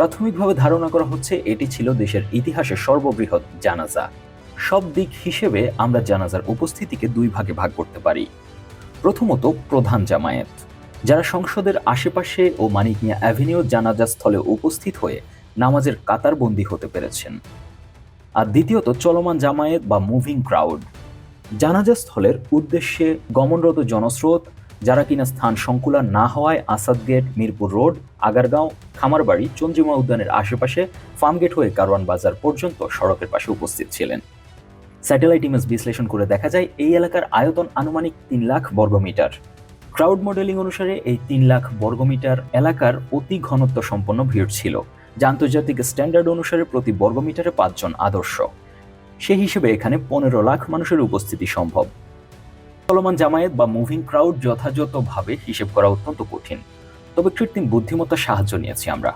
প্রাথমিকভাবে ধারণা করা হচ্ছে এটি ছিল দেশের ইতিহাসের সর্ববৃহৎ জানাজা। সব দিক হিসেবে আমরা জানাজার উপস্থিতিকে দুই ভাগে ভাগ করতে পারি। প্রথমত, প্রধান জামায়াত, যারা সংসদের আশেপাশে ও মানিক মিয়া অ্যাভিনিউ জানাজা স্থলে উপস্থিত হয়ে নামাজের কাতারবন্দী হতে পেরেছেন। আর দ্বিতীয়ত, চলমান জামায়াত বা মুভিং ক্রাউড, জানাজা স্থলের উদ্দেশ্যে গমনরত জনস্রোত, যারা কিনা স্থান সংকুলা না হওয়ায় আসাদ গেট, মিরপুর রোড, আগারগাঁও, খামারবাড়ি, চন্দ্রিমা উদ্যানের আশেপাশে ফার্মগেট হয়ে কারওয়ান বাজার পর্যন্ত সড়কের পাশে উপস্থিত ছিলেন। স্যাটেলাইট ইমেজ বিশ্লেষণ করে দেখা যায় এই এলাকার আয়তন আনুমানিক ৩ লাখ বর্গমিটার। ক্রাউড মডেলিং অনুসারে এই ৩ লাখ বর্গমিটার এলাকার অতি ঘনত্ব সম্পন্ন ভিড় ছিল, যা আন্তর্জাতিক স্ট্যান্ডার্ড অনুসারে প্রতি বর্গমিটারে ৫ জন আদর্শ। সেই হিসেবে এখানে ১৫ লাখ মানুষের উপস্থিতি সম্ভব। চলমান জামায়াত বা মুভিং ক্রাউড যথাযথভাবে হিসেব করা অত্যন্ত কঠিন, তবে কৃত্রিম বুদ্ধিমত্তার সাহায্য নিয়েছি আমরা।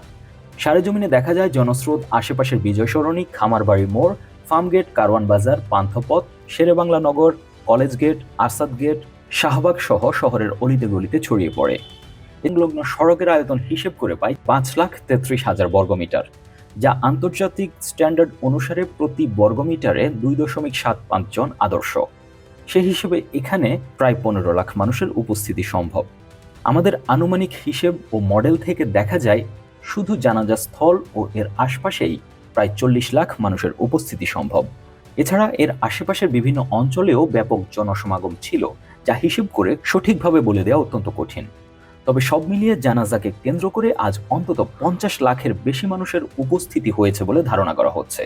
সারেজমিনে দেখা যায় জনস্রোত আশেপাশের বিজয় সরণি, খামারবাড়ি মোড়, Farmgate, Karwan Bazar, Panthapath, Sher-e-Bangla Nagar, college gate, Asad gate, Shahbag সহ শহরের অলিতে গলিতে ছড়িয়ে পড়ে। সংলগ্ন সড়কের আয়তন হিসেব করে পাই ৫,৩৩,০০০ বর্গমিটার, যা আন্তর্জাতিক স্ট্যান্ডার্ড অনুসারে প্রতি বর্গমিটারে ২.৭৫ জন আদর্শ। সেই হিসেবে এখানে প্রায় ১৫ লাখ মানুষের উপস্থিতি সম্ভব। আমাদের আনুমানিক হিসেব ও মডেল থেকে দেখা যায় শুধু জানাজা স্থল ও এর আশপাশেই প্রায় ৪০ লাখ মানুষের উপস্থিতি সম্ভব। এছাড়া এর আশেপাশের বিভিন্ন অঞ্চলেও ব্যাপক জনসমাগম ছিল, যা হিসেব করে সঠিকভাবে বলে দেওয়া অত্যন্ত কঠিন। তবে সব মিলিয়ে জানাজাকে কেন্দ্র করে আজ অন্তত ৫০ লাখের বেশি মানুষের উপস্থিতি হয়েছে বলে ধারণা করা হচ্ছে।